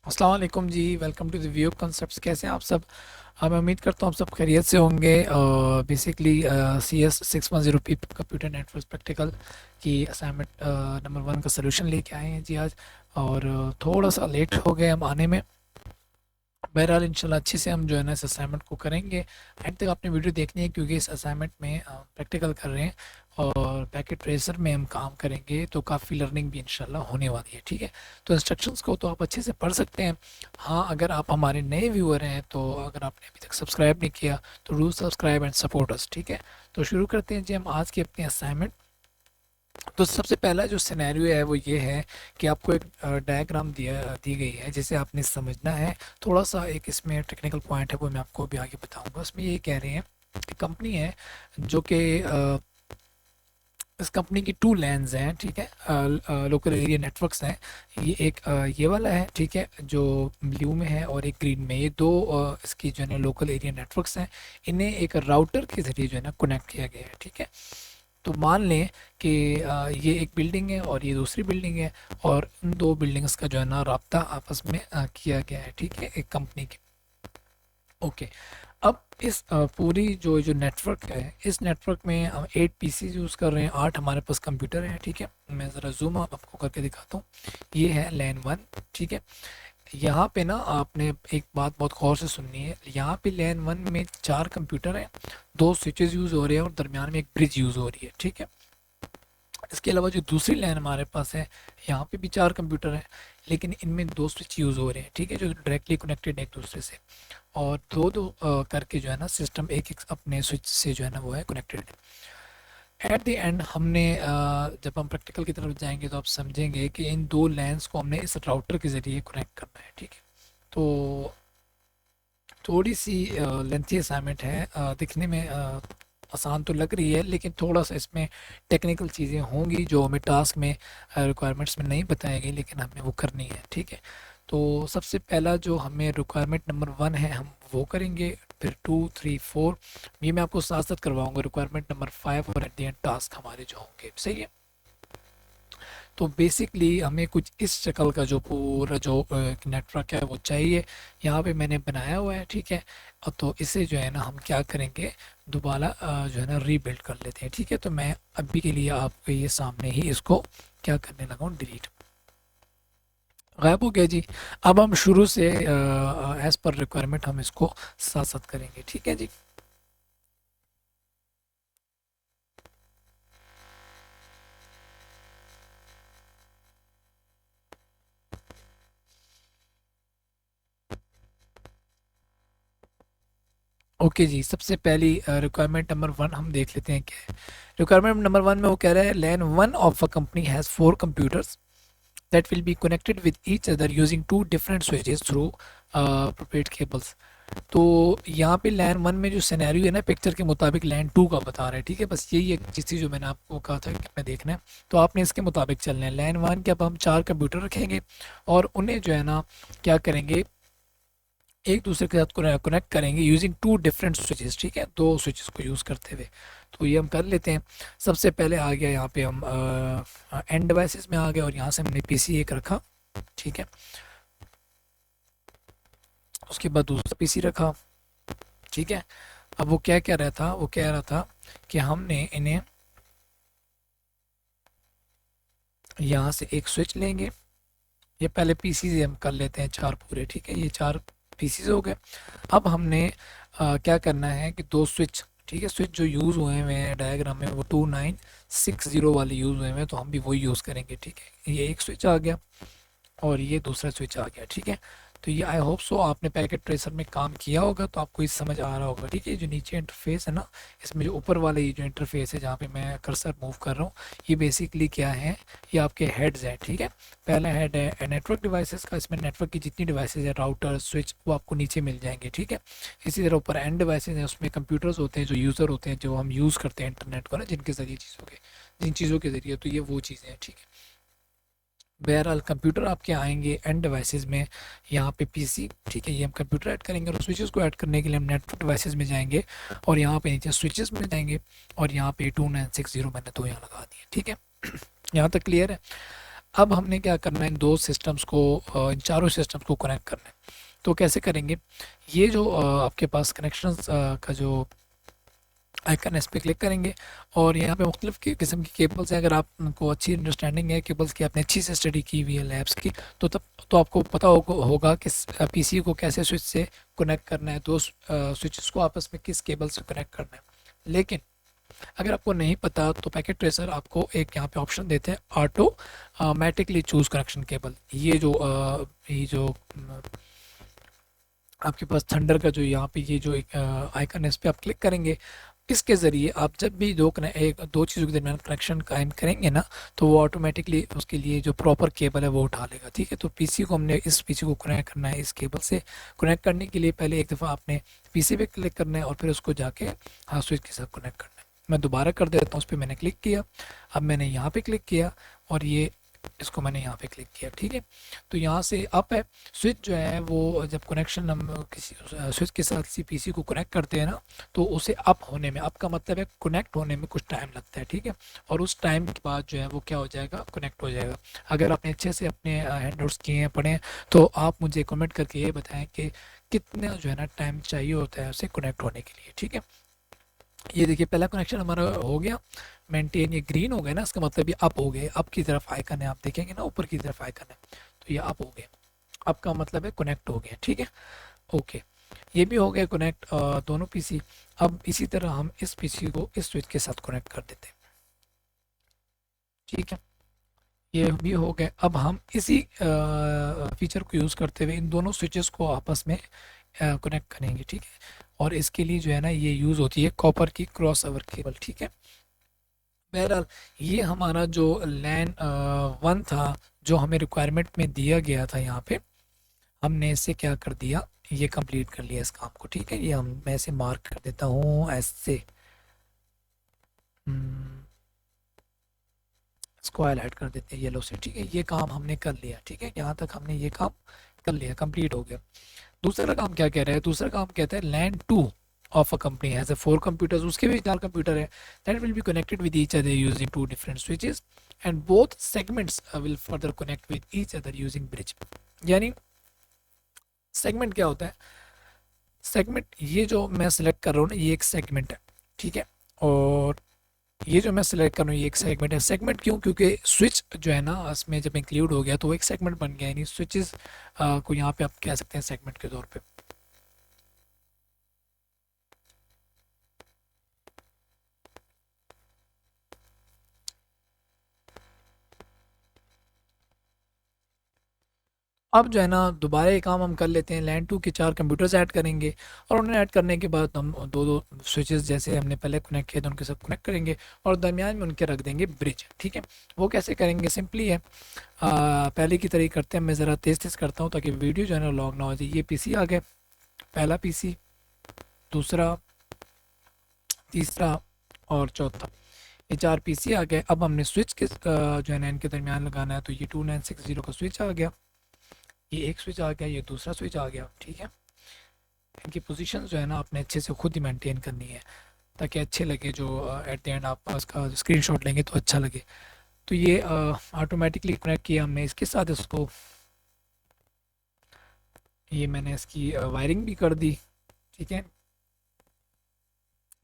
अस्सलाम वालेकुम जी। Welcome to the view concepts. कैसे हैं आप सब? मैं उम्मीद करता हूँ आप सब खैरियत से होंगे। Basically CS 610 computer network practical की असाइनमेंट नंबर 1 का सोल्यूशन लेके आए हैं जी आज। और थोड़ा सा लेट हो गए हम आने में। बहरहाल इंशाल्लाह अच्छे से हम जो है ना इस असाइनमेंट को करेंगे। एंड तक आपने वीडियो देखनी है क्योंकि इस असाइनमेंट में प्रैक्टिकल कर रहे हैं और पैकेट ट्रेसर में हम काम करेंगे, तो काफ़ी लर्निंग भी इंशाल्लाह होने वाली है। ठीक है, तो इंस्ट्रक्शंस को तो आप अच्छे से पढ़ सकते हैं। हाँ, अगर आप हमारे नए व्यूअर हैं तो अगर आपने अभी तक सब्सक्राइब नहीं किया तो do subscribe and support us. ठीक है, तो शुरू करते हैं जी हम आज की अपनी असाइनमेंट। तो सबसे पहला जो सिनेरियो है वो ये है कि आपको एक डायग्राम दी गई है जिसे आपने समझना है। थोड़ा सा एक इसमें टेक्निकल पॉइंट है वो मैं आपको अभी आगे बताऊंगा। उसमें ये कह रहे हैं कि कंपनी है जो कि इस कंपनी की 2 लैंस हैं। ठीक है, लोकल एरिया नेटवर्क्स हैं। ये एक ये वाला है, ठीक है, जो ब्लू में है, और एक ग्रीन में। ये दो इसकी जो है ना लोकल एरिया नेटवर्क्स हैं। इन्हें एक राउटर के ज़रिए जो है ना कनेक्ट किया गया है। ठीक है, तो मान लें कि ये एक बिल्डिंग है और ये दूसरी बिल्डिंग है, और इन दो बिल्डिंग्स का जो है ना राब्ता आपस में किया गया है। ठीक है, एक कंपनी के। ओके, अब इस पूरी जो जो नेटवर्क है, इस नेटवर्क में हम 8 पीसी यूज़ कर रहे हैं, 8 हमारे पास कंप्यूटर हैं। ठीक है, मैं ज़रा जूम आपको करके दिखाता हूँ। ये है लैन 1। ठीक है, यहाँ पे ना आपने एक बात बहुत गौर से सुननी है। यहाँ पे लैन 1 में 4 कंप्यूटर हैं, 2 स्विचेस यूज़ हो रहे हैं और दरमियान में एक ब्रिज यूज़ हो रही है। ठीक है, इसके अलावा जो दूसरी लाइन हमारे पास है, यहाँ पे भी 4 कंप्यूटर हैं, लेकिन इनमें 2 स्विच यूज़ हो रहे हैं। ठीक है, जो डायरेक्टली कनेक्टेड है एक दूसरे से, और दो दो करके जो है ना सिस्टम एक एक अपने स्विच से जो है ना वो है कनेक्टेड है। एट द एंड हमने जब हम प्रैक्टिकल की तरफ जाएंगे तो आप समझेंगे कि इन दो लाइन्स को हमने इस राउटर के ज़रिए कनेक्ट करना है। ठीक है, तो थोड़ी सी लेंथी असाइनमेंट है, दिखने में आसान तो लग रही है, लेकिन थोड़ा सा इसमें टेक्निकल चीज़ें होंगी जो हमें टास्क में रिक्वायरमेंट्स में नहीं बताई गई, लेकिन हमें वो करनी है। ठीक है, तो सबसे पहला जो हमें रिक्वायरमेंट नंबर 1 है हम वो करेंगे, फिर 2 3 4 ये मैं आपको साथ साथ करवाऊंगा। रिक्वायरमेंट नंबर 5 और एट द एंड टास्क हमारे जो होंगे। सही है, तो बेसिकली हमें कुछ इस शक्ल का जो पूरा जो नेटवर्क है वो चाहिए। यहाँ पे मैंने बनाया हुआ है। ठीक है, तो इसे जो है ना हम क्या करेंगे, दोबारा जो है ना रीबिल्ड कर लेते हैं। ठीक है, तो मैं अभी के लिए आपके ये सामने ही इसको क्या करने लगा हूँ, डिलीट। गायब हो गया जी। अब हम शुरू से एज पर रिक्वायरमेंट हम इसको साथ साथ करेंगे। ठीक है जी। ओके जी, सबसे पहली रिक्वायरमेंट नंबर 1 हम देख लेते हैं क्या है। रिक्वायरमेंट नंबर 1 में वो कह रहा है लैन 1 of a company has 4 computers that will be connected with each other using 2 different switches through appropriate cables। तो यहाँ पे लैन 1 में जो सिनेरियो है ना पिक्चर के मुताबिक लैन 2 का बता रहा है। ठीक है, बस यही एक चीज़ थी जो मैंने आपको कहा था कि हमें देखना है, तो आपने इसके मुताबिक चलना है। लैन 1 के अब हम 4 कंप्यूटर रखेंगे और उन्हें जो है ना क्या करेंगे, एक दूसरे के साथ कनेक्ट करेंगे यूजिंग 2 डिफरेंट स्विचेस। ठीक है, 2 स्विचेस को यूज़ करते हुए। तो ये हम कर लेते हैं। सबसे पहले आ गया यहाँ पे हम एंड डिवाइसेस में आ गए और यहाँ से हमने पीसी एक रखा। ठीक है, उसके बाद दूसरा पीसी रखा। ठीक है, अब वो क्या कह रहा था, वो कह रहा था कि हमने इन्हें यहाँ से एक स्विच लेंगे। ये पहले पीसी से हम कर लेते हैं 4 पूरे। ठीक है, ये 4 पीसीज हो गए। अब हमने क्या करना है कि 2 स्विच, ठीक है, स्विच जो यूज़ हुए हैं डायग्राम में वो 2960 वाले यूज़ हुए हैं, तो हम भी वही यूज़ करेंगे। ठीक है, ये एक स्विच आ गया और ये दूसरा स्विच आ गया। ठीक है, तो ये आई होप सो आपने पैकेट ट्रेसर में काम किया होगा तो आपको ये समझ आ रहा होगा। ठीक है, जो नीचे इंटरफेस है ना, इसमें जो ऊपर वाला ये जो इंटरफेस है जहाँ पे मैं कर्सर मूव कर रहा हूँ, ये बेसिकली क्या है, ये आपके हेड्स हैं। ठीक है, पहला हेड है नेटवर्क डिवाइसेस का। इसमें नेटवर्क की जितनी डिवाइसेज है, राउटर स्विच, वो आपको नीचे मिल जाएंगे। ठीक है, इसी तरह ऊपर एंड डिवाइसेज हैं, उसमें कंप्यूटर्स होते हैं जो यूज़र होते हैं, जो हम यूज़ करते हैं इंटरनेट को ना, जिनके ज़रिए जिन चीज़ों के ज़रिए, तो ये वो चीज़ें हैं। ठीक है, बहरहाल कंप्यूटर आपके आएंगे एंड डिवाइसेस में, यहाँ पे पीसी। ठीक है, ये हम कंप्यूटर ऐड करेंगे और स्विचेस को ऐड करने के लिए हम नेटवर्क डिवाइसेस में जाएंगे और यहाँ पे नीचे स्विचेस में जाएंगे और यहाँ पे 2960 मैंने तो यहाँ लगा दिए। ठीक है, यहाँ तक क्लियर है। अब हमने क्या करना है, इन दो सिस्टम्स को, इन चारों सिस्टम्स को कनेक्ट करना है। तो कैसे करेंगे, ये जो आपके पास कनेक्शंस का जो आइकन है इस पर क्लिक करेंगे और यहाँ पे मुख्तलिफ किस्म की केबल्स हैं। अगर आपको अच्छी अंडरस्टैंडिंग है केबल्स की, आपने अच्छी से स्टडी की हुई है लैब्स की, तो तब तो आपको पता होगा कि पीसी को कैसे स्विच से कनेक्ट करना है, दो स्विचेस को आपस में किस केबल से कनेक्ट करना है। लेकिन अगर आपको नहीं पता तो पैकेट ट्रेसर आपको एक यहाँ पे ऑप्शन देते हैं, ऑटोमेटिकली चूज कनेक्शन केबल। ये जो आपके पास थंडर का जो यहाँ पे ये जो एक आइकन है इस पर आप क्लिक करेंगे। इसके ज़रिए आप जब भी दो चीज़ों के दरमियान कनेक्शन कायम करेंगे ना, तो वो ऑटोमेटिकली उसके लिए जो प्रॉपर केबल है वो उठा लेगा। ठीक है, तो पीसी को हमने इस पीसी को कनेक्ट करना है इस केबल से। कनेक्ट करने के लिए पहले एक दफ़ा आपने पीसी पे क्लिक करना है और फिर उसको जाके हाँ स्विच के साथ कनेक्ट करना है। मैं दोबारा कर देता हूँ, उस पर मैंने क्लिक किया, अब मैंने यहाँ पे क्लिक किया और ये इसको मैंने यहाँ पे क्लिक किया। ठीक है, तो यहाँ से अप है। स्विच जो है वो जब कनेक्शन हम किसी स्विच के साथ किसी पीसी को कनेक्ट करते हैं ना, तो उसे अप होने में, अप का मतलब है कनेक्ट होने में कुछ टाइम लगता है। ठीक है, और उस टाइम के बाद जो है वो क्या हो जाएगा, कनेक्ट हो जाएगा। अगर आपने अच्छे से अपने हैंड नोट्स किए हैं, पढ़े हैं, तो आप मुझे कमेंट करके ये बताएं कि कितना जो है ना टाइम चाहिए होता है उसे कनेक्ट होने के लिए। ठीक है, ये देखिए पहला कनेक्शन हमारा हो गया मेंटेन, ये ग्रीन हो गया ना, इसका मतलब ये अप हो गए, अप की तरफ आइकन है, आप देखेंगे ना ऊपर की तरफ आइकन है, तो ये अप हो गया। अप का मतलब है कनेक्ट हो गया। ठीक है, ओके, ये भी हो गया कनेक्ट दोनों पीसी। अब इसी तरह हम इस पीसी को इस स्विच के साथ कनेक्ट कर देते हैं। ठीक है, ये भी हो गया। अब हम इसी फीचर को यूज़ करते हुए इन दोनों स्विचेस को आपस में कनेक्ट करेंगे। ठीक है, और इसके लिए जो है ना ये यूज़ होती है कॉपर की क्रॉस ओवर केबल। ठीक है, बहरहाल ये हमारा जो लैन वन था, जो हमें रिक्वायरमेंट में दिया गया था, यहाँ पे हमने इसे क्या कर दिया, ये कंप्लीट कर लिया इस काम को। ठीक है, ये मैं इसे मार्क कर देता हूँ ऐसे, हम्म, इसको हाईलाइट कर देते हैं येलो से। ठीक है, ये काम हमने कर लिया। ठीक है, यहाँ तक हमने ये काम कर लिया, कंप्लीट हो गया। दूसरा काम क्या कह रहा है, दूसरा काम कहता है LAN two of a company has a 4 computers, उसके भी 4 कंप्यूटर है, that will be connected with each other using 2 different switches and both segments will further connect with each other using bridge. यानी सेगमेंट क्या होता है, segment ये जो मैं सिलेक्ट कर रहा हूँ ना, ये एक सेगमेंट है। ठीक है, और ये जो मैं सिलेक्ट कर रहा हूँ ये एक सेगमेंट है। सेगमेंट क्यों, क्योंकि स्विच जो है ना इसमें जब इंक्लूड हो गया तो वो एक सेगमेंट बन गया, यानी स्विचेस को यहाँ पे आप कह सकते हैं सेगमेंट के तौर पे। अब जो है ना दोबारा ये काम हम कर लेते हैं, लैन टू के 4 कंप्यूटर्स ऐड करेंगे और उन्हें ऐड करने के बाद हम दो दो स्विचेस जैसे हमने पहले कनेक्ट किए थे उनके साथ कनेक्ट करेंगे और दरमियान में उनके रख देंगे ब्रिज। ठीक है, वो कैसे करेंगे, सिंपली है, पहले की तरह करते हैं। मैं ज़रा तेज़ तेज़ करता हूँ ताकि वीडियो जो है ना लॉन्ग ना हो जाए। ये पीसी आ गया, पहला पीसी, दूसरा, तीसरा और चौथा, ये 4 पीसी आ गए। अब हमने स्विच के जो है ना इनके दरमियान लगाना है, तो ये 2960 का स्विच आ गया, ये एक स्विच आ गया, ये दूसरा स्विच आ गया। ठीक है, इनकी पोजीशन जो है ना आपने अच्छे से खुद ही मेंटेन करनी है ताकि अच्छे लगे, जो एट द एंड आप उसका स्क्रीनशॉट लेंगे तो अच्छा लगे। तो ये ऑटोमेटिकली कनेक्ट किया हमने इसके साथ, इसको ये मैंने इसकी वायरिंग भी कर दी। ठीक है,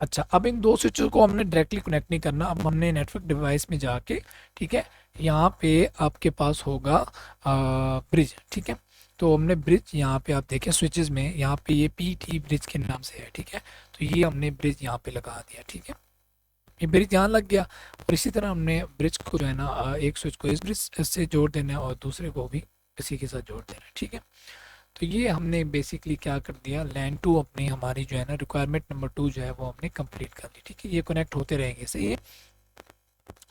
अच्छा, अब इन दो स्विचों को हमने डायरेक्टली कनेक्ट नहीं करना, अब हमने नेटवर्क डिवाइस में जाके, ठीक है, यहाँ पे आपके पास होगा ब्रिज। ठीक है, तो हमने ब्रिज यहाँ पे आप देखें स्विचेस में, यहाँ पे ये पी टी ब्रिज के नाम से है। ठीक है, तो ये हमने ब्रिज यहाँ पे लगा दिया। ठीक है, ये ब्रिज यहाँ लग गया और इसी तरह हमने ब्रिज को जो है ना एक स्विच को इस ब्रिज से जोड़ देना है और दूसरे को भी इसी के साथ जोड़ देना है। ठीक है, तो ये हमने बेसिकली क्या कर दिया, लैन टू अपनी हमारी जो है ना रिक्वायरमेंट नंबर 2 जो है वो हमने कंप्लीट कर ली। ठीक है, ये कनेक्ट होते रहेंगे, सही है,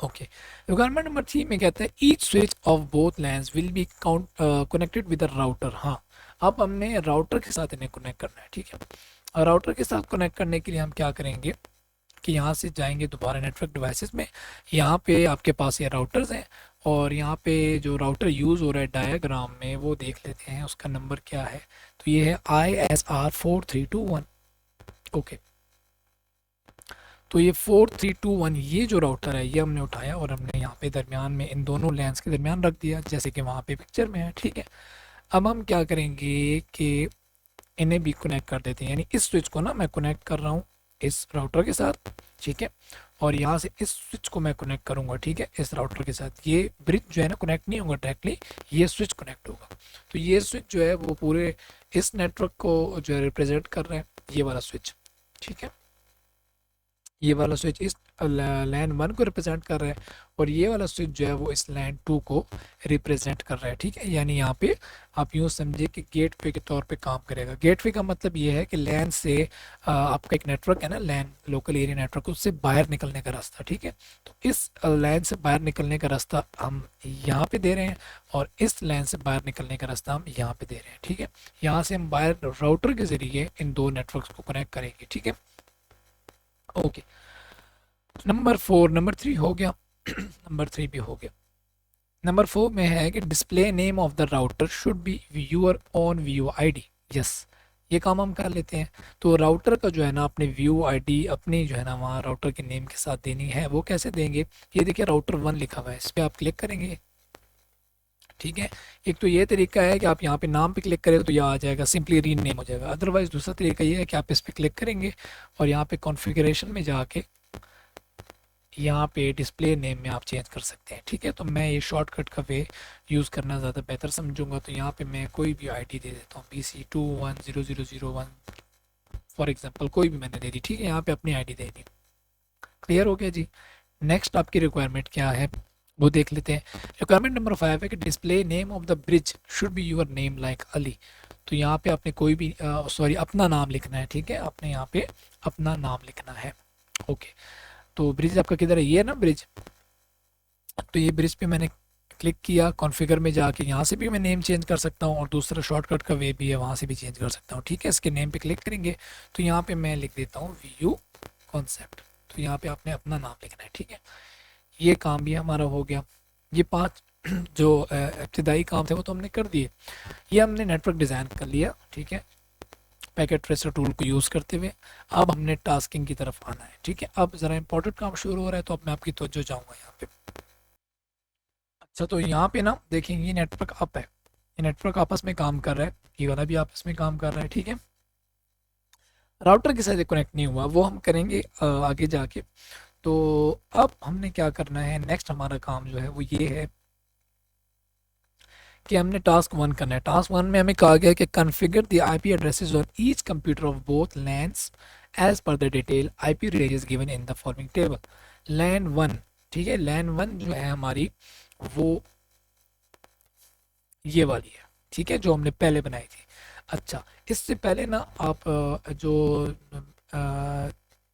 ओके। रिक्वायरमेंट नंबर 3 में कहता है each switch off both lens will be count connected with a router. हाँ, अब हमने राउटर के साथ इन्हें कनेक्ट करना है। ठीक है, और राउटर के साथ कनेक्ट करने के लिए हम क्या करेंगे कि यहाँ से जाएंगे दोबारा नेटवर्क डिवाइसेस में, यहाँ पे आपके पास ये राउटर्स हैं और यहाँ पे जो राउटर यूज़ हो रहा है डायग्राम में वो देख लेते हैं उसका नंबर क्या है। तो ये है ISR4321। ओके, तो ये 4321 ये जो राउटर है ये हमने उठाया और हमने यहाँ पे दरमियान में इन दोनों लैंस के दरमियान रख दिया, जैसे कि वहाँ पे पिक्चर में है, ठीक है। अब हम क्या करेंगे कि इन्हें भी कनेक्ट कर देते हैं, यानी इस स्विच को ना मैं कनेक्ट कर रहा हूँ इस राउटर के साथ, ठीक है। और यहाँ से इस स्विच को मैं कनेक्ट करूँगा, ठीक है, इस राउटर के साथ। ये ब्रिज जो है ना कनेक्ट नहीं होगा डायरेक्टली, ये स्विच कनेक्ट होगा। तो ये स्विच जो है वो पूरे इस नेटवर्क को जो है रिप्रेजेंट कर रहा है, ये वाला स्विच, ठीक है। ये वाला स्विच इस लैन 1 को रिप्रेजेंट कर रहा है और ये वाला स्विच जो है वो इस लैन 2 को रिप्रेजेंट कर रहा है, ठीक है। यानी यहाँ पे आप यूँ समझिए कि गेटवे के तौर पे काम करेगा। गेटवे का मतलब ये है कि लैन से आपका एक नेटवर्क है ना, लैन लोकल एरिया नेटवर्क, उससे बाहर निकलने का रास्ता, ठीक है। तो इस लैन से बाहर निकलने का रास्ता हम यहाँ पे दे रहे हैं और इस लैन से बाहर निकलने का रास्ता हम यहाँ पे दे रहे हैं, ठीक है। यहाँ से हम बाहर राउटर के जरिए इन दो नेटवर्क को कनेक्ट करेंगे, ठीक है। ओके, नंबर 3 हो गया। नंबर 3 भी हो गया। नंबर 4 में है कि display name of the router should be viewer on view ID. Yes, ये काम हम कर लेते हैं। तो राउटर का जो है ना अपने व्यू आईडी अपनी जो है ना वहाँ राउटर के नेम के साथ देनी है। वो कैसे देंगे, ये देखिए राउटर 1 लिखा हुआ है, इस पर आप क्लिक करेंगे, ठीक है। एक तो ये तरीका है कि आप यहाँ पे नाम पे क्लिक करें तो यह आ जाएगा, सिंपली रीन नेम हो जाएगा। अदरवाइज दूसरा तरीका ये है कि आप इस पर क्लिक करेंगे और यहाँ पे कॉन्फ़िगरेशन में जाके यहाँ पे डिस्प्ले नेम में आप चेंज कर सकते हैं, ठीक है। तो मैं ये शॉर्टकट का वे यूज़ करना ज़्यादा बेहतर समझूंगा। तो यहाँ पे मैं कोई भी आईडी दे देता हूँ, PC210001 फॉर एग्जांपल, कोई भी मैंने दे दी, ठीक है। यहाँ पे अपनी आईडी दे दी। क्लियर हो गया जी। नेक्स्ट आपकी रिक्वायरमेंट क्या है वो देख लेते हैं। रिक्वायरमेंट नंबर 5 है कि display name of the bridge should be your name like Ali. तो यहाँ पे आपने कोई भी सॉरी अपना नाम लिखना है, ठीक है। आपने यहाँ पे अपना नाम लिखना है, ओके। तो ब्रिज आपका किधर है, ये है ना ब्रिज। तो ये ब्रिज पे मैंने क्लिक किया, कॉन्फ़िगर में जाके यहाँ से भी मैं नेम चेंज कर सकता हूँ और दूसरा शॉर्टकट का वे भी है, वहाँ से भी चेंज कर सकता हूँ, ठीक है। इसके नेम पे क्लिक करेंगे तो यहाँ पे मैं लिख देता हूँ व्यू कॉन्सेप्ट। तो यहाँ पे आपने अपना नाम लिखना है, ठीक है। ये काम भी हमारा हो गया। ये 5 जो इब्तदाई काम थे वो तो हमने कर दिए। ये हमने नेटवर्क डिज़ाइन कर लिया, ठीक है, पैकेट ट्रेसर टूल को यूज़ करते हुए। अब हमने टास्किंग की तरफ आना है, ठीक है। अब ज़रा इंपॉर्टेंट काम शुरू हो रहा है, तो अब मैं आपकी तवज्जो चाहूँगा यहाँ पे। अच्छा, तो यहाँ पे ना देखेंगे ये नेटवर्क अप है, ये नेटवर्क आपस में काम कर रहा है, ये वाला भी आपस में काम कर रहा है, ठीक है। राउटर के साथ कनेक्ट नहीं हुआ, वो हम करेंगे आगे जाके। तो अब हमने क्या करना है, नेक्स्ट हमारा काम जो है वो ये है कि हमने टास्क 1 करना है। टास्क 1 में हमें कहा गया कि configure the IP addresses on each computer of both LANs as per the detail IP ranges given in the following table. LAN 1, ठीक है, लैन 1 जो है हमारी वो ये वाली है, ठीक है, जो हमने पहले बनाई थी। अच्छा, इससे पहले ना आप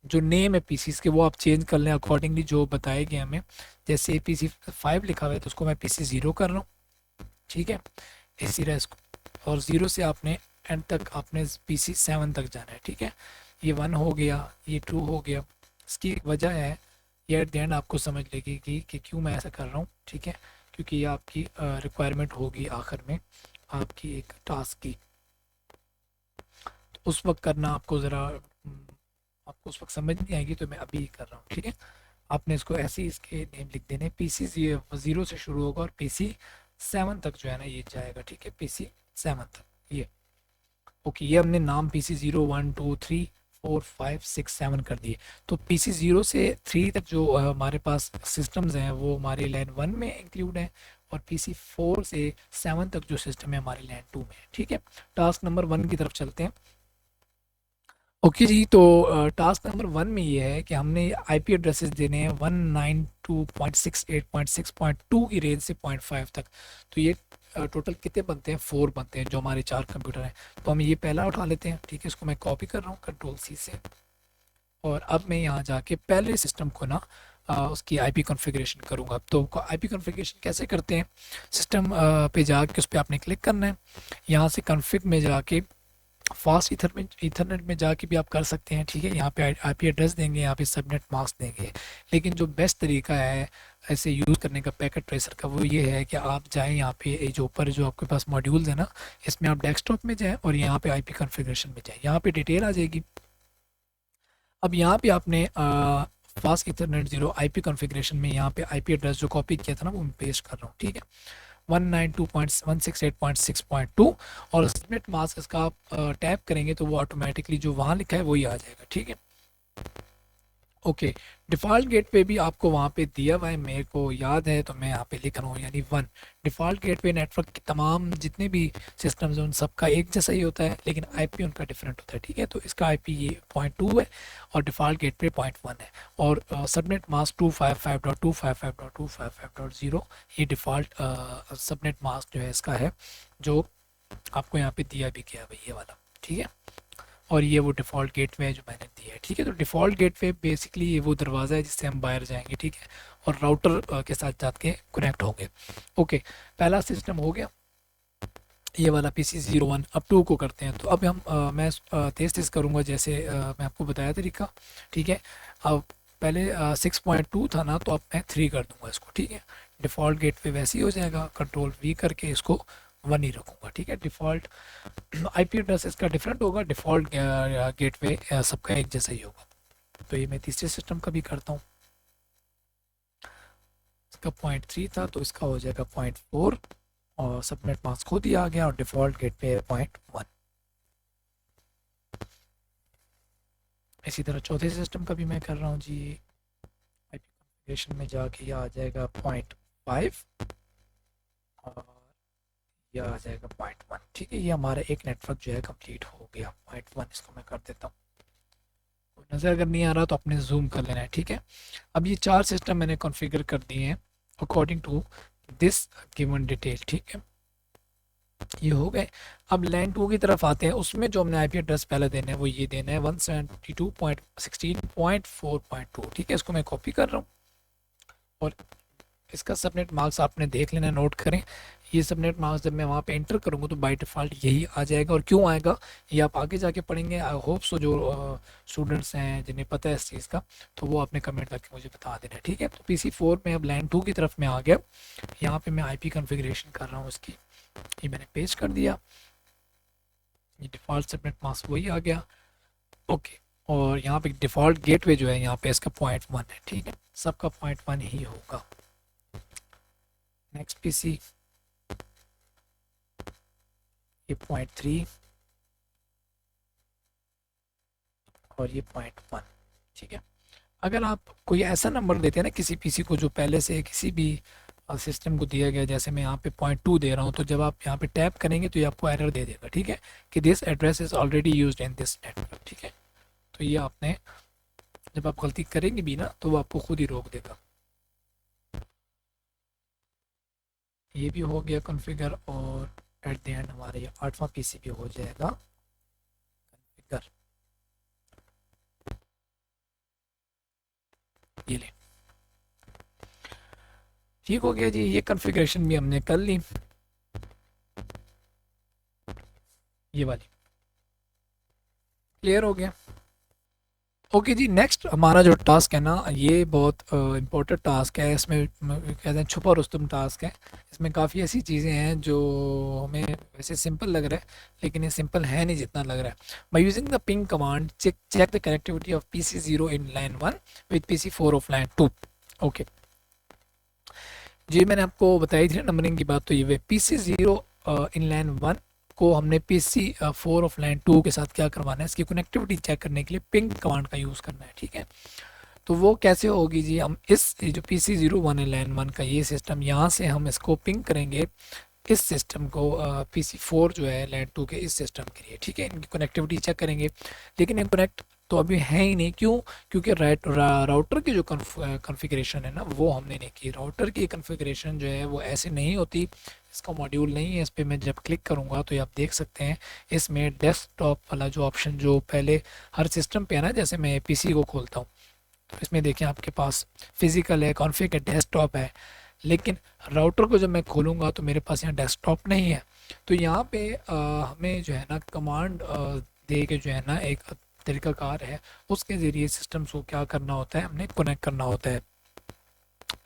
जो नेम है पीसीस के वो आप चेंज कर लें अकॉर्डिंगली जो बताए गए हमें। जैसे PC5 लिखा हुआ है तो उसको मैं PC0 कर रहा हूँ, ठीक है, इसी रहा इसको। और 0 से आपने एंड तक आपने PC7 तक जाना है, ठीक है। ये 1 हो गया, ये 2 हो गया। इसकी एक वजह है, ये एट द एंड आपको समझ लगेगी कि क्यों मैं ऐसा कर रहा हूँ, ठीक है। क्योंकि ये आपकी रिक्वायरमेंट होगी आखिर में आपकी एक टास्क की, तो उस वक्त करना आपको ज़रा आपको उस वक्त समझ नहीं आएगी, तो मैं अभी कर रहा हूँ, ठीक है। आपने इसको ऐसे ही इसके नेम लिख देने, PC0 से शुरू होगा और PC7 तक जो है ना ये जाएगा, ठीक है, PC7 तक ये, ओके। ये हमने नाम PC0 1 2 3 4 5 6 7 कर दिए। तो PC0 से 3 तक जो हमारे पास सिस्टम्स हैं वो हमारे लैन 1 में इंक्लूड हैं और PC4 से 7 तक जो सिस्टम है हमारे लैन 2 में है, ठीक है। टास्क नंबर 1 की तरफ चलते हैं। ओके जी, तो टास्क नंबर 1 में ये है कि हमने आईपी एड्रेसेस देने हैं 192.68.6.2 की रेंज से 0.5 तक। तो ये टोटल कितने बनते हैं, 4 बनते हैं, जो हमारे 4 कंप्यूटर हैं। तो हम ये पहला उठा लेते हैं, ठीक है। इसको मैं कॉपी कर रहा हूँ Ctrl+C से, और अब मैं यहाँ जाके पहले सिस्टम को ना उसकी आईपी कॉन्फ़िगरेशन करूँगा। तो आईपी कॉन्फ़िगरेशन कैसे करते हैं, सिस्टम पे जाके उस पर आपने क्लिक करना है। यहाँ से कॉन्फ़िग में जाके फास्ट ईथरनेट में जाके भी आप कर सकते हैं, ठीक है। यहाँ पे आईपी एड्रेस देंगे, यहाँ पे सबनेट मास्क देंगे। लेकिन जो बेस्ट तरीका है ऐसे यूज़ करने का पैकेट ट्रेसर का वो ये है कि आप जाएं यहाँ पे जो ऊपर जो आपके पास मॉड्यूल्स है ना, इसमें आप डेस्कटॉप में जाएं और यहाँ पे आईपी कॉन्फ़िगरेशन में जाएं, यहाँ पे डिटेल आ जाएगी। अब यहाँ पे आपने फास्ट इथरनेट 0 आईपी कॉन्फ़िगरेशन में यहाँ पे आईपी एड्रेस जो कॉपी किया था ना वो मैं पेस्ट कर रहा हूँ, ठीक है। 192.168.6.2 और सबनेट मास्क इसका आप टैप करेंगे तो वो ऑटोमेटिकली जो वहाँ लिखा है वही आ जाएगा, ठीक है। ओके, डिफ़ॉल्ट गेटवे भी आपको वहाँ पे दिया हुआ है, मेरे को याद है तो मैं यहाँ पे लिख रहा हूँ, यानी 1। डिफ़ॉल्ट गेटवे नेटवर्क के तमाम जितने भी सिस्टम्स हैं उन सबका एक जैसा ही होता है, लेकिन आईपी उनका डिफरेंट होता है, ठीक है। तो इसका आईपी ये 0.2 है और डिफ़ॉल्ट गेटवे 0.1 है, और सबनेट मास्क 255.255.255.0 ये डिफ़ॉल्ट सबनेट मास्क जो है इसका है, जो आपको यहाँ पे दिया भी गया है ये वाला, ठीक है। और ये वो डिफ़ॉल्ट गेटवे है जो मैंने दिया है, ठीक है। तो डिफ़ॉल्ट गेटवे बेसिकली ये वो दरवाज़ा है जिससे हम बाहर जाएंगे, ठीक है, और राउटर के साथ जाके कनेक्ट होंगे। ओके, पहला सिस्टम हो गया ये वाला PC01। अब 2 को करते हैं, तो अब हम मैं तेज़ तेज़ करूँगा जैसे मैं आपको बताया तरीका, ठीक है। अब पहले 6.2 था ना, तो अब मैं 3 कर दूंगा इसको, ठीक है। डिफ़ॉल्ट गेटवे वैसे ही हो जाएगा, Ctrl+V करके इसको 1 ही रखूँगा, ठीक है। डिफ़ॉल्ट आईपी एड्रेस इसका डिफरेंट होगा, डिफ़ॉल्ट गेटवे सबका एक जैसा ही होगा। तो ये मैं तीसरे सिस्टम का भी करता हूँ, इसका 0.3 था तो इसका हो जाएगा 0.4 और सबनेट मास्क खुद ही आ गया और डिफ़ॉल्ट गेटवे 0.1। इसी तरह चौथे सिस्टम का भी मैं कर रहा हूँ जी। आईपी कॉन्फ़िगरेशन में जाके यह आ जाएगा 0.5 और यह आ जाएगा 0.1, ठीक है। ये हमारा एक नेटवर्क जो है कंप्लीट हो गया। 0.1 इसको मैं कर देता हूँ, नज़र अगर नहीं आ रहा तो आपने जूम कर लेना है, ठीक है। अब ये 4 सिस्टम मैंने कॉन्फ़िगर कर दिए हैं according to this given detail, ठीक है। ये हो गए। अब लैन 2 की तरफ आते हैं, उसमें जो हमने आईपी एड्रेस पहले देना है वो ये देना है 172.16.4.2, ठीक है। इसको मैं कॉपी कर रहा हूँ और इसका सबनेट मार्क्स आपने देख लेना, नोट करें। ये सबनेट मार्क्स जब मैं वहाँ पे एंटर करूँगा तो बाय डिफ़ॉल्ट यही आ जाएगा, और क्यों आएगा ये आप आगे जाके पढ़ेंगे। आई होप सो जो स्टूडेंट्स हैं जिन्हें पता है इस चीज़ का, तो वो आपने कमेंट करके मुझे बता देना, ठीक है। तो PC4 में अब लैन 2 की तरफ में आ गया। यहाँ पे मैं आईपी कॉन्फ़िगरेशन कर रहा हूँ इसकी, ये मैंने पेस्ट कर दिया, ये डिफ़ॉल्ट सबनेट मास्क वही आ गया। ओके, और यहाँ पे डिफ़ॉल्ट गेटवे जो है यहाँ पे इसका 0.1 है, ठीक है। सबका 0.1 ही होगा। नेक्स्ट PC ये 0.3 और ये 0.1, ठीक है। अगर आप कोई ऐसा नंबर देते हैं ना किसी पीसी को जो पहले से किसी भी सिस्टम को दिया गया, जैसे मैं यहाँ पे 0.2 दे रहा हूँ, तो जब आप यहाँ पे टैप करेंगे तो ये आपको एरर दे देगा, ठीक है, कि this address is already used in this network, ठीक है। तो ये आपने जब आप गलती करेंगे भी ना तो वो आपको खुद ही रोक देगा। ये भी हो गया कॉन्फ़िगर, और एट द एंड हमारा ये 8वां पीसी भी हो जाएगा कॉन्फ़िगर। ये ले, ठीक हो गया जी, ये कॉन्फ़िगरेशन भी हमने कर ली, ये वाली क्लियर हो गया। ओके जी, नेक्स्ट हमारा जो टास्क है ना ये बहुत इम्पोर्टेंट टास्क है। इसमें कहते हैं छुपा रुस्तम टास्क है। इसमें काफ़ी ऐसी चीज़ें हैं जो हमें वैसे सिंपल लग रहा है, लेकिन ये सिंपल है नहीं जितना लग रहा है। By using the ping command check the connectivity of PC0 in line 1 with PC4 of line 2। Okay जी, मैंने आपको बताई थी ना नंबरिंग की बात, तो ये PC0 इन लाइन 1 को हमने PC4 ऑफ लाइन 2 के साथ क्या करवाना है, इसकी कनेक्टिविटी चेक करने के लिए पिंग कमांड का यूज़ करना है, ठीक है। तो वो कैसे होगी जी, हम इस जो PC01 है लाइन 1 का ये सिस्टम, यहाँ से हम इसको पिंग करेंगे इस सिस्टम को PC4 जो है लाइन 2 के इस सिस्टम के लिए, ठीक है। इनकी कनेक्टिविटी चेक करेंगे, लेकिन ये कनेक्ट तो अभी है ही नहीं, क्यों? क्योंकि राउटर की जो कॉन्फ़िगरेशन है ना वो हमने नहीं की। राउटर की कॉन्फ़िगरेशन जो है वो ऐसे नहीं होती, इसका मॉड्यूल नहीं है। इस पर मैं जब क्लिक करूँगा तो ये आप देख सकते हैं इसमें डेस्कटॉप वाला जो ऑप्शन जो पहले हर सिस्टम पे है ना, जैसे मैं PC को खोलता हूँ तो इसमें देखें आपके पास फिजिकल है, कॉन्फ़िग है, डेस्कटॉप है, लेकिन राउटर को जब मैं खोलूँगा तो मेरे पास यहाँ डेस्कटॉप नहीं है। तो यहाँ पे हमें जो है ना कमांड दे के जो है ना एक तरीकाकार है, उसके ज़रिए सिस्टम्स को क्या करना होता है, हमने कनेक्ट करना होता है।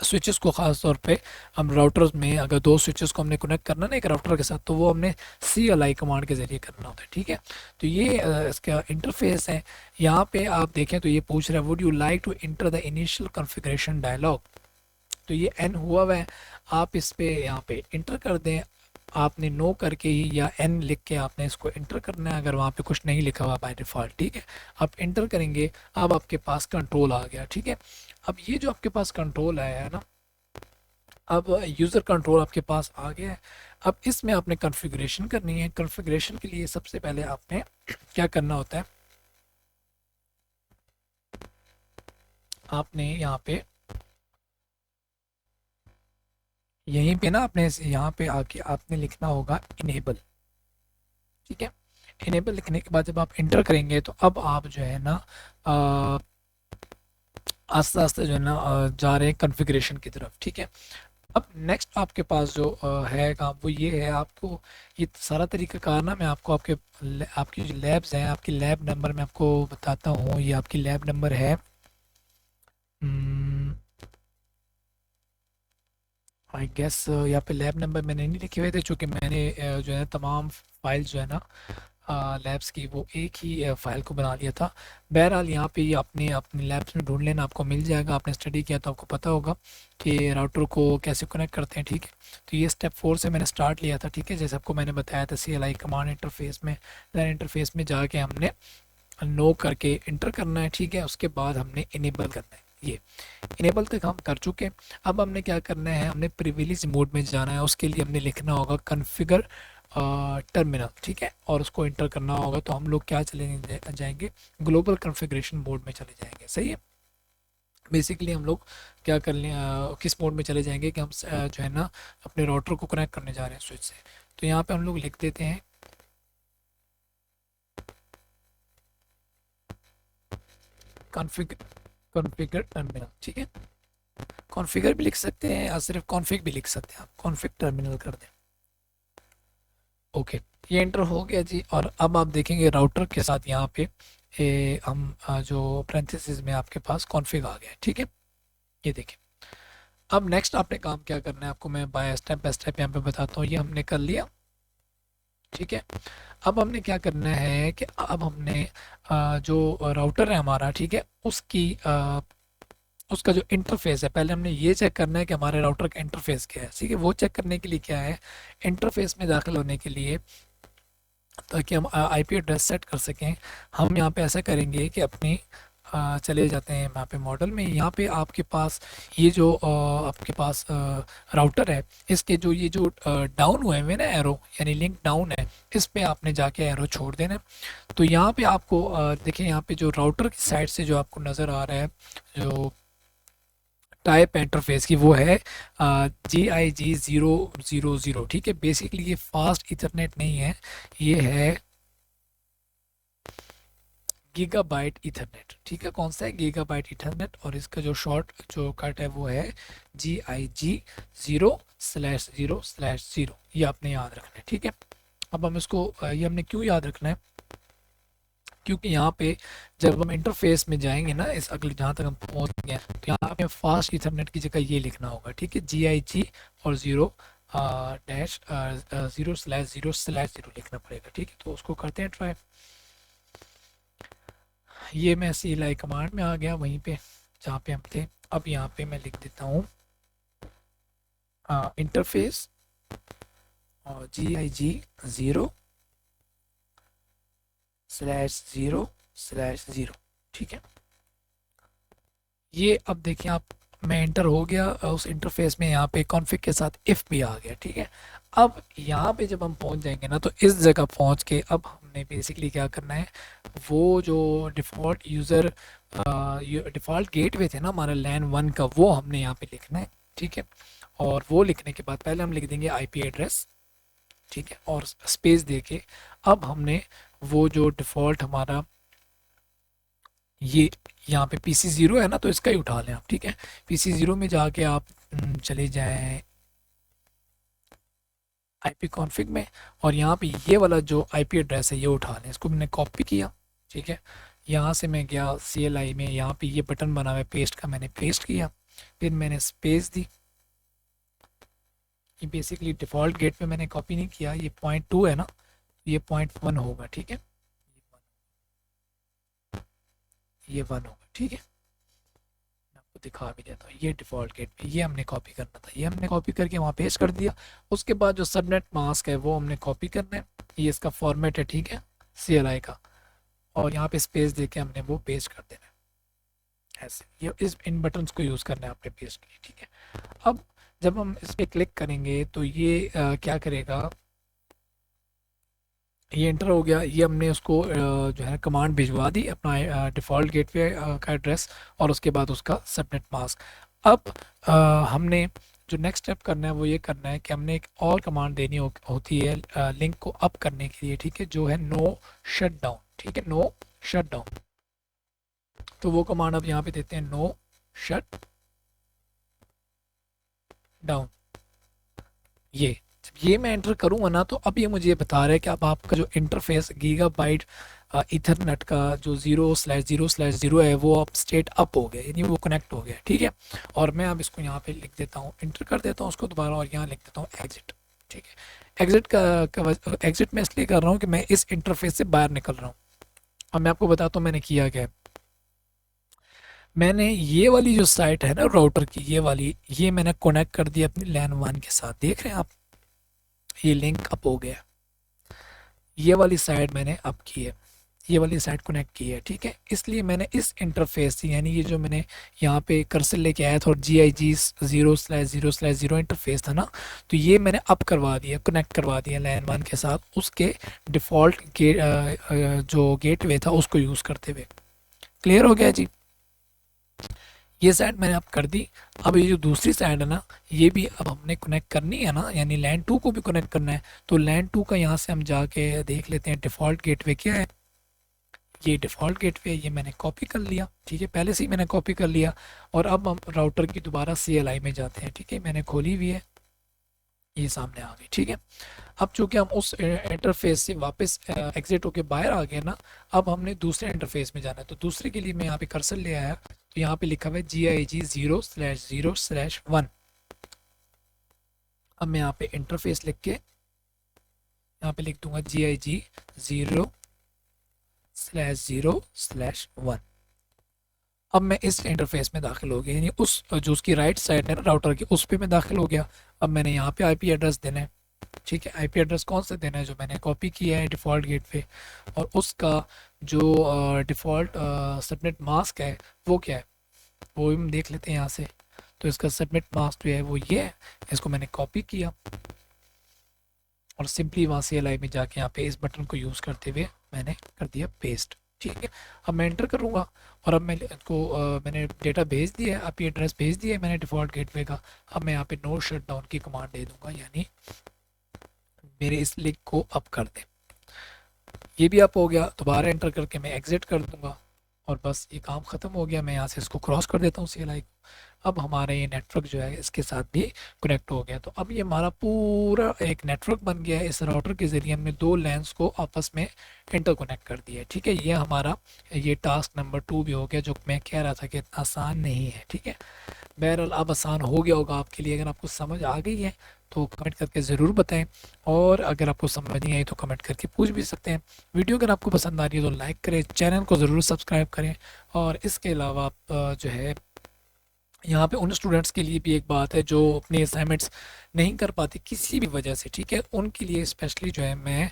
स्विचेस को ख़ास तौर पे हम राउटर्स में अगर दो स्विचेस को हमने कनेक्ट करना ना एक राउटर के साथ, तो वो हमने CLI कमांड के ज़रिए करना होता है, ठीक है। तो ये इसका इंटरफेस है। यहाँ पे आप देखें तो ये पूछ रहा है would you like to enter the initial configuration dialog. तो ये एन हुआ हुआ है, आप इस पे यहाँ पे इंटर कर दें। आपने नो करके ही या एन लिख के आपने इसको इंटर करना है, अगर वहाँ पे कुछ नहीं लिखा हुआ बाय डिफ़ॉल्ट, ठीक है। आप इंटर करेंगे, अब आपके पास कंट्रोल आ गया, ठीक है। अब ये जो आपके पास कंट्रोल आया है ना, अब यूज़र कंट्रोल आपके पास आ गया है। अब इसमें आपने कॉन्फ़िगरेशन करनी है। कॉन्फ़िगरेशन के लिए सबसे पहले आपने क्या करना होता है, आपने यहाँ पे यहीं पे ना आपने यहाँ पे आके आपने लिखना होगा इनेबल, ठीक है। इनेबल लिखने के बाद जब आप इंटर करेंगे तो अब आप जो है ना आस्ते आस्ते जो है ना जा रहे हैं कॉन्फ़िगरेशन की तरफ, ठीक है। अब नेक्स्ट आपके पास जो है काम वो ये है, आपको ये सारा तरीक़ाकार ना मैं आपको आपकी जो लैब्स हैं, आपकी लैब नंबर मैं आपको बताता हूँ। ये आपकी लैब नंबर है आई गेस यहाँ पे लैब नंबर मैंने नहीं लिखे हुए थे, चूँकि मैंने जो है तमाम फाइल जो है ना लैब्स की वो एक ही फ़ाइल को बना लिया था। बहरहाल यहाँ पे आपने अपने लैब्स में ढूंढ लेना, आपको मिल जाएगा। आपने स्टडी किया तो आपको पता होगा कि राउटर को कैसे कनेक्ट करते हैं, ठीक है। तो ये स्टेप 4 से मैंने स्टार्ट लिया था, ठीक है, जैसे आपको मैंने बताया था CLI कमांड इंटरफेस में। दैन इंटरफेस में जाके हमने नो करके इंटर करना है, ठीक है। उसके बाद हमने इनेबल करना है। ये इनेबल तक हम कर चुके। अब हमने क्या करना है, हमने प्रिविलेज मोड में जाना है। उसके लिए हमने लिखना होगा कॉन्फ़िगर टर्मिनल, ठीक है, और उसको इंटर करना होगा। तो हम लोग क्या चले जाएंगे, ग्लोबल कॉन्फ़िगरेशन मोड में चले जाएंगे, सही है। बेसिकली हम लोग क्या कर लें, किस मोड में चले जाएंगे कि हम जो है ना अपने राउटर को कनेक्ट करने जा रहे हैं स्विच से। तो यहाँ पे हम लोग लिख देते हैं कॉन्फ़िगर टर्मिनल, ठीक है। कॉन्फ़िगर भी लिख सकते हैं या सिर्फ कॉन्फ़िग भी लिख सकते हैं, आप कॉन्फ़िग टर्मिनल कर दें। ओके, ये एंटर हो गया जी। और अब आप देखेंगे राउटर के साथ यहाँ पे हम जो पैरेंथेसिस में आपके पास कॉन्फ़िग आ गया है, ठीक है। ये देखें। अब नेक्स्ट आपने काम क्या करना है, आपको मैं बाय स्टेप यहाँ पे बताता हूँ। ये हमने कर लिया, ठीक है। अब हमने क्या करना है कि अब हमने जो राउटर है हमारा, ठीक है, उसका जो इंटरफेस है, पहले हमने ये चेक करना है कि हमारे राउटर का इंटरफेस क्या है, ठीक है। वो चेक करने के लिए क्या है, इंटरफेस में दाखिल होने के लिए, ताकि हम IP एड्रेस सेट कर सकें, हम यहाँ पे ऐसा करेंगे कि अपनी चले जाते हैं यहाँ पे मॉडल में। यहाँ पे आपके पास ये जो आपके पास राउटर है, इसके जो ये जो डाउन हुए हुए ना एरो, यानी लिंक डाउन है, इस पे आपने जाके एरो छोड़ देना है। तो यहाँ पे आपको देखिए, यहाँ पे जो राउटर की साइड से जो आपको नज़र आ रहा है जो टाइप इंटरफेस की, वो है GIG000, ठीक है। बेसिकली ये फास्ट इथरनेट नहीं है, ये है गीगाबाइट इथरनेट, ठीक है। कौन सा है, गीगाबाइट इथरनेट। और इसका जो शॉर्ट जो कट है वो है GIG0/0/0। ये आपने याद रखना है, ठीक है। अब हम इसको ये हमने क्यों याद रखना है, क्योंकि यहाँ पे जब हम इंटरफेस में जाएंगे ना, इस अगले जहाँ तक हम पहुँच गए हैं, तो यहाँ पे फास्ट इथरनेट की जगह ये लिखना होगा, ठीक है। GIG और 0/0/0 लिखना पड़ेगा, ठीक है। तो उसको करते हैं ट्राई। ये मैं CLI कमांड में आ गया वहीं पे जहाँ पे हम थे। अब यहाँ पे मैं लिख देता हूँ इंटरफेस और GIG0/0/0, ठीक है। ये अब देखिए आप, मैं एंटर हो गया उस इंटरफेस में। यहाँ पे कॉन्फ़िग के साथ इफ़ भी आ गया, ठीक है। अब यहाँ पे जब हम पहुँच जाएंगे ना, तो इस जगह पहुँच के अब हमने बेसिकली क्या करना है, वो जो डिफ़ॉल्ट गेटवे थे ना हमारा LAN 1 का, वो हमने यहाँ पे लिखना है, ठीक है। और वो लिखने के बाद पहले हम लिख देंगे IP एड्रेस, ठीक है, और स्पेस दे के अब हमने वो जो डिफ़ॉल्ट हमारा ये यहाँ पे PC0 है ना, तो इसका ही उठा लें आप, ठीक है। PC0 में जाके आप चले जाएं IP कॉन्फ़िग में, और यहाँ पे ये वाला जो IP एड्रेस है ये उठा लें। इसको मैंने कॉपी किया, ठीक है। यहाँ से मैं गया CLI में, यहाँ पे ये बटन बना हुआ है पेस्ट का, मैंने पेस्ट किया। फिर मैंने स्पेस दी। ये बेसिकली डिफ़ॉल्ट गेट पे मैंने कॉपी नहीं किया, ये 0.2 है ना, ये 0.1 होगा, ठीक है, ये 1 होगा, ठीक है। मैं आपको दिखा भी देता हूँ, ये डिफ़ॉल्ट गेट पे ये हमने कॉपी करना था, ये हमने कॉपी करके वहाँ पेस्ट कर दिया। उसके बाद जो सबनेट मास्क है वो हमने कॉपी करना है, ये इसका फॉर्मेट है, ठीक है, CLI का, और यहाँ पे स्पेस दे के हमने वो पेस्ट कर देना है ऐसे। ये इस इन बटन्स को यूज़ करना है आपने पेस्ट के लिए, ठीक है। अब जब हम इस पर क्लिक करेंगे तो ये क्या करेगा, ये इंटर हो गया, ये हमने उसको जो है कमांड भिजवा दी अपना डिफ़ॉल्ट गेटवे का एड्रेस और उसके बाद उसका सबनेट मास्क। अब हमने जो नेक्स्ट स्टेप करना है वो ये करना है कि हमने एक और कमांड देनी होती है लिंक को अप करने के लिए, ठीक है, जो है नो शट डाउन, ठीक है, नो शट डाउन। तो वो कमांड अब यहाँ पे देते हैं नो शट डाउन। ये जब ये मैं एंटर करूँगा ना तो अब ये मुझे बता रहा है कि अब आपका जो इंटरफेस गीगाबाइट इथरनेट का जो 0/0/0 है वो अब स्टेट अप हो गया, यानी वो कनेक्ट हो गया, ठीक है। और मैं अब इसको यहाँ पे लिख देता हूँ, इंटर कर देता हूँ उसको दोबारा और यहाँ लिख देता हूँ एग्जिट, ठीक है। एग्जिट का एग्जिट मैं इसलिए कर रहा हूँ कि मैं इस इंटरफेस से बाहर निकल रहा हूँ। अब मैं आपको बताता हूँ मैंने किया क्या है। मैंने ये वाली जो साइट है ना राउटर की, ये वाली, ये मैंने कनेक्ट कर दिया अपनी लैन 1 के साथ, देख रहे हैं आप, ये लिंक अप हो गया। ये वाली साइड मैंने अप की है, ये वाली साइड कनेक्ट की है, ठीक है। इसलिए मैंने इस इंटरफेस से, यानी ये जो मैंने यहाँ पे कर्सर लेके आया था और GIG 0/0/0 इंटरफेस था ना, तो ये मैंने अप करवा दिया, कनेक्ट करवा दिया लैन 1 के साथ उसके डिफ़ॉल्ट जो गेटवे था उसको यूज़ करते हुए। क्लियर हो गया जी। ये साइड मैंने अब कर दी। अब ये जो दूसरी साइड है ना, ये भी अब हमने कनेक्ट करनी है ना, यानी लैन 2 को भी कनेक्ट करना है। तो लैन 2 का यहाँ से हम जाके देख लेते हैं डिफ़ॉल्ट गेटवे क्या है। ये डिफ़ॉल्ट गेटवे, ये मैंने कॉपी कर लिया, ठीक है, पहले से ही मैंने कॉपी कर लिया। और अब हम राउटर की दोबारा CLI में जाते हैं, ठीक है, मैंने खोली हुई है, ये सामने आ गई, ठीक है। अब चूंकि हम उस इंटरफेस से वापस एग्जिट होके बाहर आ गए ना, अब हमने दूसरे इंटरफेस में जाना है। तो दूसरे के लिए मैं यहाँ पे कर्सर ले आया, तो यहाँ पे लिखा हुआ है GIG 0/0/1। अब मैं यहाँ पे इंटरफेस लिख के यहाँ पे लिख दूंगा GIG 0/0/1। अब मैं इस इंटरफेस में दाखिल हो गया, यानी उस जो उसकी राइट साइड है ना राउटर की, उस पर मैं दाखिल हो गया। अब मैंने यहाँ पे IP एड्रेस देना है, ठीक है। IP एड्रेस कौन सा देना है, जो मैंने कॉपी किया है डिफ़ॉल्ट गेट पे, और उसका जो डिफ़ॉल्ट सबनेट मास्क है वो क्या है, वो भी हम देख लेते हैं यहाँ से। तो इसका सबनेट मास्क जो है वो ये है, इसको मैंने कॉपी किया और सिंपली वहाँ CLI में जाके यहाँ पे इस बटन को यूज़ करते हुए मैंने कर दिया पेस्ट, ठीक है। अब मैं एंटर करूँगा और अब मैं इसको मैंने डेटा भेज दिया है, IP एड्रेस भेज दिया है मैंने डिफ़ॉल्ट गेटवे का। अब मैं यहाँ पे नो शट डाउन की कमांड दे दूंगा, यानी मेरे इस लिंक को अप कर दे। ये भी अप हो गया, दोबारा एंटर करके मैं एग्जिट कर दूंगा और बस ये काम ख़त्म हो गया। मैं यहाँ से इसको क्रॉस कर देता हूँ CLI को। अब हमारा ये नेटवर्क जो है इसके साथ भी कनेक्ट हो गया। तो अब ये हमारा पूरा एक नेटवर्क बन गया है। इस राउटर के ज़रिए हमने दो लैंस को आपस में इंटरकनेक्ट कर दिया है, ठीक है। ये हमारा ये टास्क नंबर 2 भी हो गया, जो मैं कह रहा था कि इतना आसान नहीं है, ठीक है। बहरहाल अब आसान हो गया होगा आपके लिए। अगर आपको समझ आ गई है तो कमेंट करके ज़रूर बताएं, और अगर आपको समझ नहीं आई तो कमेंट करके पूछ भी सकते हैं। वीडियो अगर आपको पसंद आ रही है तो लाइक करें, चैनल को ज़रूर सब्सक्राइब करें। और इसके अलावा आप जो है यहाँ पे उन स्टूडेंट्स के लिए भी एक बात है जो अपने असाइनमेंट्स नहीं कर पाते किसी भी वजह से, ठीक है, उनके लिए स्पेशली जो है मैं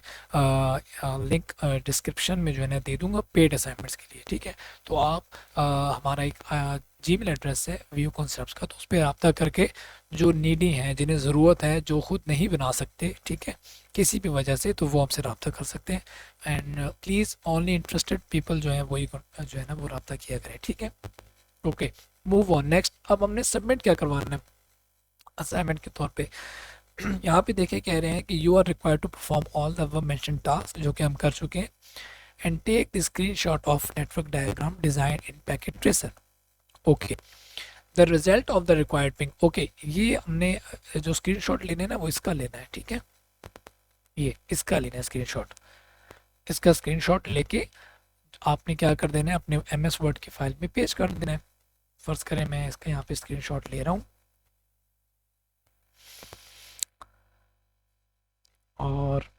लिंक डिस्क्रिप्शन में जो है ना दे दूंगा पेड असाइनमेंट्स के लिए, ठीक है। तो आप हमारा एक जीमेल एड्रेस है व्यू कॉन्सेप्ट्स का, तो उस पर रब्ता करके जो नीडी हैं, जिन्हें ज़रूरत है, जो खुद नहीं बना सकते, ठीक है, किसी भी वजह से, तो वो हमसे रब्ता कर सकते हैं। And please only interested people जो है वही जो है ना वो रब्ता किया करें, ठीक है। Okay, move on next. अब हमने सबमिट क्या करवाना है असाइनमेंट के तौर पे। यहाँ पे देखे कह रहे हैं कि you are required to perform all the above mentioned task, जो कि हम कर चुके हैं, and take the screenshot of network diagram design in packet tracer. Okay, the result of the required ping. Okay, ये हमने जो स्क्रीनशॉट लेना है ना वो इसका लेना है, ठीक है, ये इसका लेना है स्क्रीनशॉट। इसका स्क्रीनशॉट लेके आपने क्या कर देना है, अपने MS वर्ड की फाइल में पेस्ट कर देना है। फ़र्ज़ करें मैं इसका यहाँ पे स्क्रीनशॉट ले रहा हूँ और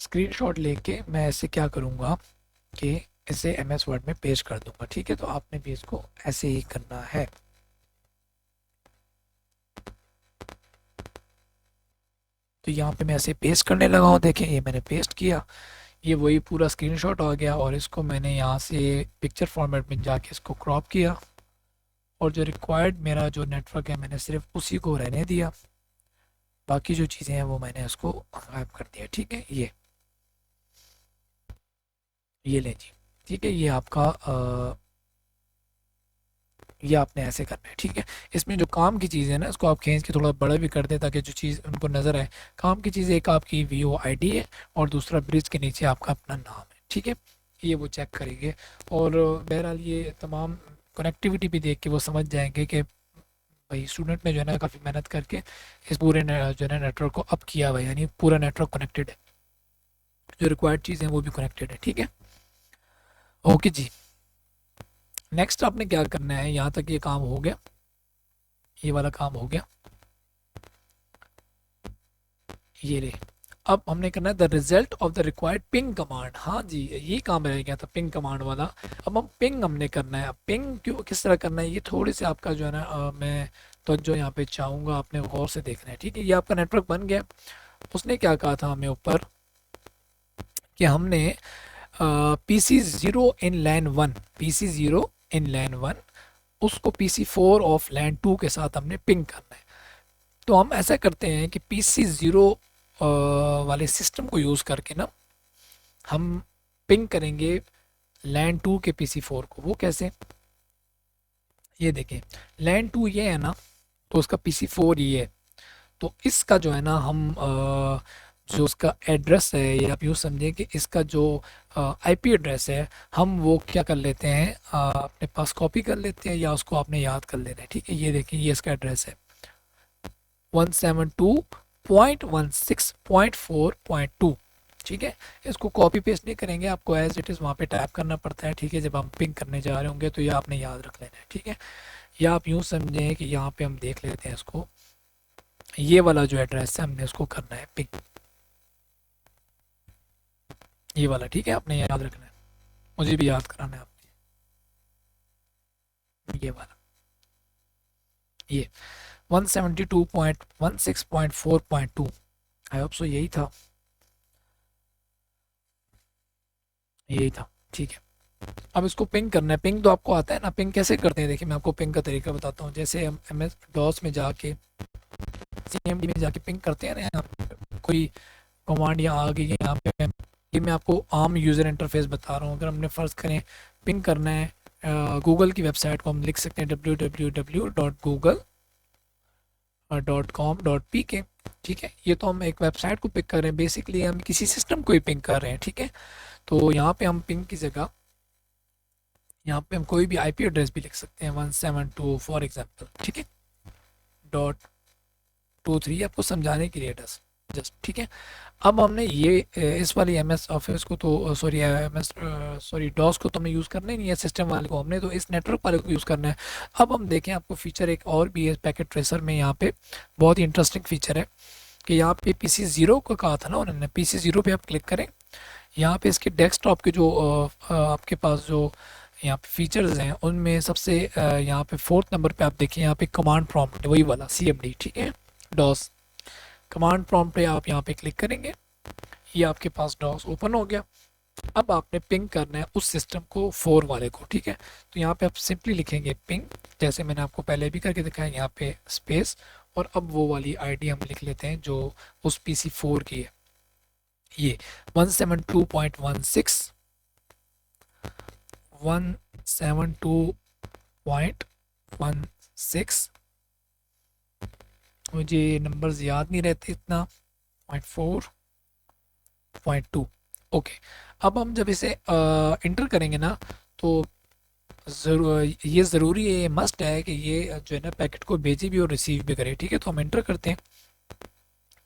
स्क्रीनशॉट लेके मैं ऐसे क्या करूँगा कि इसे MS वर्ड में पेस्ट कर दूंगा। ठीक है, तो आपने भी इसको ऐसे ही करना है। तो यहाँ पे मैं ऐसे पेस्ट करने लगा हूँ, देखें ये मैंने पेस्ट किया, ये वही पूरा स्क्रीनशॉट आ गया और इसको मैंने यहाँ से पिक्चर फॉर्मेट में जाके इसको क्रॉप किया और जो रिक्वायर्ड मेरा जो नेटवर्क है मैंने सिर्फ उसी को रहने दिया, बाकी जो चीज़ें हैं वो मैंने उसको गायब कर दिया। ठीक है, ये लें जी। ठीक है, ये आपका ये आपने ऐसे करना है। ठीक है, इसमें जो काम की चीज़ है ना, इसको आप खींच के थोड़ा बड़ा भी कर दें ताकि जो चीज़ उनको नज़र आए। काम की चीज़ एक आपकी VOID है और दूसरा ब्रिज के नीचे आपका अपना नाम है। ठीक है, ये वो चेक करेंगे और बहरहाल ये तमाम कनेक्टिविटी भी देख के वो समझ जाएंगे कि भाई स्टूडेंट ने जो है ना काफ़ी मेहनत करके इस पूरे जो है ना नेटवर्क को अप किया हुआ है, यानी पूरा नेटवर्क कनेक्टेड है, जो रिक्वायर्ड चीज़ें हैं वो भी कनेक्टेड है। ठीक है, ओके जी। नेक्स्ट आपने क्या करना है, यहाँ तक ये काम हो गया, ये वाला काम हो गया, ये रे। अब हमने करना है the result of the required ping command. हाँ जी, ये काम रह गया था पिंग कमांड वाला। अब हम पिंग हमने करना है। अब पिंग क्यों किस तरह करना है, ये थोड़े से आपका जो है ना मैं तो जो यहाँ पे चाहूँगा आपने गौर से देखना है। ठीक है, ये आपका नेटवर्क बन गया। उसने क्या कहा था हमें ऊपर कि हमने PC0 इन लैन 1, PC0 इन लैन 1 उसको PC4 ऑफ लैन 2 के साथ हमने पिंग करना है। तो हम ऐसा करते हैं कि PC0 वाले सिस्टम को यूज़ करके ना हम पिंग करेंगे लैन 2 के PC4 को। वो कैसे, ये देखें, लैन 2 ये है ना, तो उसका PC4 ये है। तो इसका जो है ना हम जो उसका एड्रेस है, ये आप यूँ समझें कि इसका जो IP एड्रेस है, हम वो क्या कर लेते हैं, अपने पास कॉपी कर लेते हैं या उसको आपने याद कर लेना है। ठीक है, ये देखिए, ये इसका एड्रेस है 172.16.4.2। ठीक है, इसको कॉपी पेस्ट नहीं करेंगे, आपको एज इट इज़ वहाँ पे टाइप करना पड़ता है। ठीक है, जब हम पिंग करने जा रहे होंगे तो ये आपने याद रख लेना है। ठीक है, या आप यूँ समझें कि यहाँ पे हम देख लेते हैं इसको, ये वाला जो एड्रेस है हमने उसको करना है पिंग, ये वाला। ठीक है, आपने याद रखना है, मुझे भी याद कराना है आपने, ये वाला, ये 172.16.4.2। आई होप सो यही था, यही था। ठीक है, अब इसको पिंग करना है। पिंग तो आपको आता है ना, पिंग कैसे करते हैं, देखिए मैं आपको पिंग का तरीका बताता हूँ। जैसे हम MS DOS में जाके CMD में जाके पिंग करते हैं ना, यहाँ पे कोई कमांड यहाँ आ गई है, यहाँ पे ये मैं आपको आम यूज़र इंटरफेस बता रहा हूँ। अगर हमने फ़र्ज़ करें पिंग करना है गूगल की वेबसाइट को, हम लिख सकते हैं www.google.com.pk। ठीक है, ये तो हम एक वेबसाइट को पिक कर रहे हैं, बेसिकली हम किसी सिस्टम को ही पिंग कर रहे हैं। ठीक है, तो यहाँ पे हम पिंग की जगह यहाँ पे हम कोई भी IP एड्रेस भी लिख सकते हैं, 172 फॉर एग्जांपल। ठीक है, .23 आपको समझाने के लिए जस्ट। ठीक है, अब हमने ये इस वाली MS ऑफिस को तो सॉरी DOS को तो हमें यूज़ करना ही नहीं है, सिस्टम वाले को हमने तो इस नेटवर्क वाले को यूज़ करना है। अब हम देखें, आपको फीचर एक और भी है पैकेट ट्रेसर में, यहाँ पे बहुत ही इंटरेस्टिंग फीचर है कि यहाँ पे PC0 को कहा था ना उन्होंने, PC0 पे आप क्लिक करें, यहाँ पे इसके डेस्कटॉप के जो आपके पास जो यहाँ पे फीचर्स हैं उनमें सबसे यहाँ पे 4th नंबर पे आप देखें, यहाँ पे कमांड प्रॉम्प्ट है, वही वाला CMD। ठीक है, DOS कमांड प्रॉम्प्ट पे आप यहाँ पे क्लिक करेंगे, ये आपके पास DOS ओपन हो गया। अब आपने पिंग करना है उस सिस्टम को 4 वाले को। ठीक है, तो यहाँ पे आप सिंपली लिखेंगे पिंग, जैसे मैंने आपको पहले भी करके दिखाया, यहाँ पे स्पेस, और अब वो वाली ID हम लिख लेते हैं जो उस PC4 की है, ये 172.16 172.16, मुझे नंबर्स याद नहीं रहते इतना, 0.4.2। ओके, अब हम जब इसे इंटर करेंगे ना, तो ये ज़रूरी है, ये मस्ट है कि ये जो है ना पैकेट को भेजे भी और रिसीव भी करे। ठीक है, तो हम इंटर करते हैं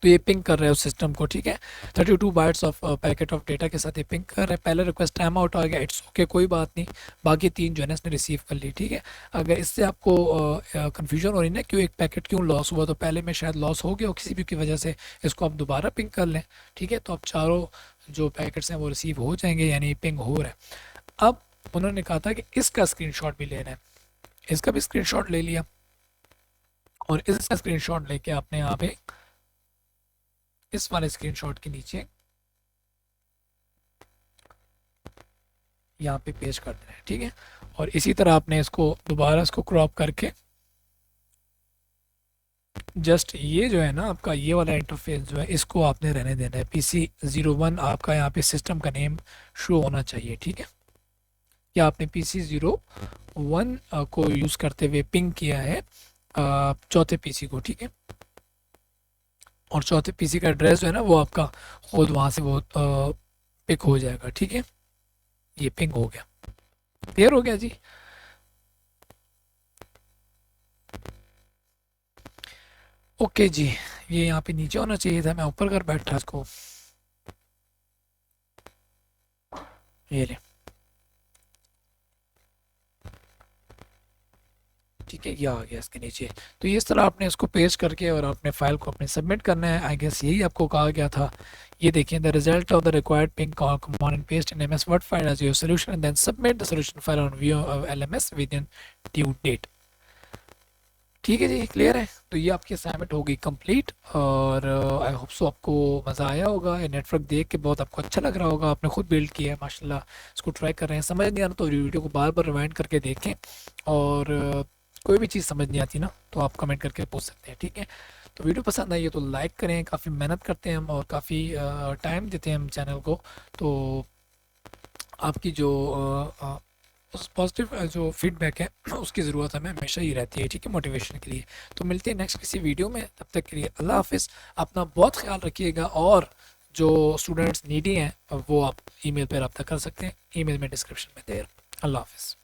तो ये पिंग कर रहा है उस सिस्टम को, ठीक है। 32 bytes of packet of data के साथ ये पिंग कर रहा है। पहले रिक्वेस्ट टाइम आउट आ गया, इट्स ओके, कोई बात नहीं। बाकी 3 जो है ना इसने रिसीव कर ली, ठीक है। अगर इससे आपको कन्फ्यूजन हो रही ना क्यों एक पैकेट क्यों लॉस हुआ, तो पहले में शायद लॉस हो गया हो किसी भी की वजह से, इसको आप दोबारा पिंग कर लें, ठीक है। तो अब चारों जो पैकेट्स हैं वो रिसीव हो जाएंगे, यानी पिंग हो रहा है। अब उन्होंने कहा था कि इसका स्क्रीनशॉट भी लेना है, इसका भी स्क्रीनशॉट ले लिया, और इसका स्क्रीनशॉट लेके आपने यहाँ पे इस वाले स्क्रीनशॉट के नीचे यहाँ पे पेस्ट कर देना है, ठीक है। और इसी तरह आपने इसको दोबारा इसको क्रॉप करके जस्ट ये जो है ना आपका ये वाला इंटरफेस जो है इसको आपने रहने देना है। PC01 आपका यहाँ पे सिस्टम का नेम शो होना चाहिए, ठीक है। या आपने PC01 को यूज़ करते हुए पिंग किया है चौथे PC को, ठीक है। और चौथे PC का एड्रेस जो है ना वो आपका खुद वहाँ से वो पिक हो जाएगा, ठीक है। ये पिंग हो गया, क्लियर हो गया जी। ओके जी, ये यहाँ पे नीचे होना चाहिए था, मैं ऊपर कर बैठा इसको, ये ले, ठीक है, ये आ गया इसके नीचे। तो इस तरह आपने इसको पेस्ट करके और अपने फाइल को अपने सबमिट करना है। आई गेस यही आपको कहा गया था। ये देखिए, the result of the required ping command and paste in MS word file as your solution and then submit the solution file on view LMS within due date. ठीक है जी, clear है। तो ये आपकी असाइनमेंट होगी complete, और I hope so आपको मज़ा आया होगा। ये नेटवर्क देख के बहुत आपको अच्छा लग रहा होगा, आपने खुद बिल्ड किया है माशाल्लाह। इसको ट्राई कर रहे हैं, समझ नहीं आ रहा तो वीडियो को बार बार रिवाइंड करके देखें। और कोई भी चीज़ समझ नहीं आती ना तो आप कमेंट करके पूछ सकते हैं, ठीक है। तो वीडियो पसंद आई है तो लाइक करें, काफ़ी मेहनत करते हैं हम और काफ़ी टाइम देते हैं हम चैनल को। तो आपकी जो उस पॉजिटिव जो फीडबैक है उसकी ज़रूरत हमें हमेशा ही रहती है, ठीक है, मोटिवेशन के लिए। तो मिलते हैं नेक्स्ट किसी वीडियो में, तब तक के लिए अल्लाह हाफिज़। अपना बहुत ख्याल रखिएगा, और जो स्टूडेंट्स नीडी हैं वो आप ईमेल पर रब्ता कर सकते हैं, ईमेल में डिस्क्रिप्शन में दे रहा हूँ। अल्लाह हाफिज़।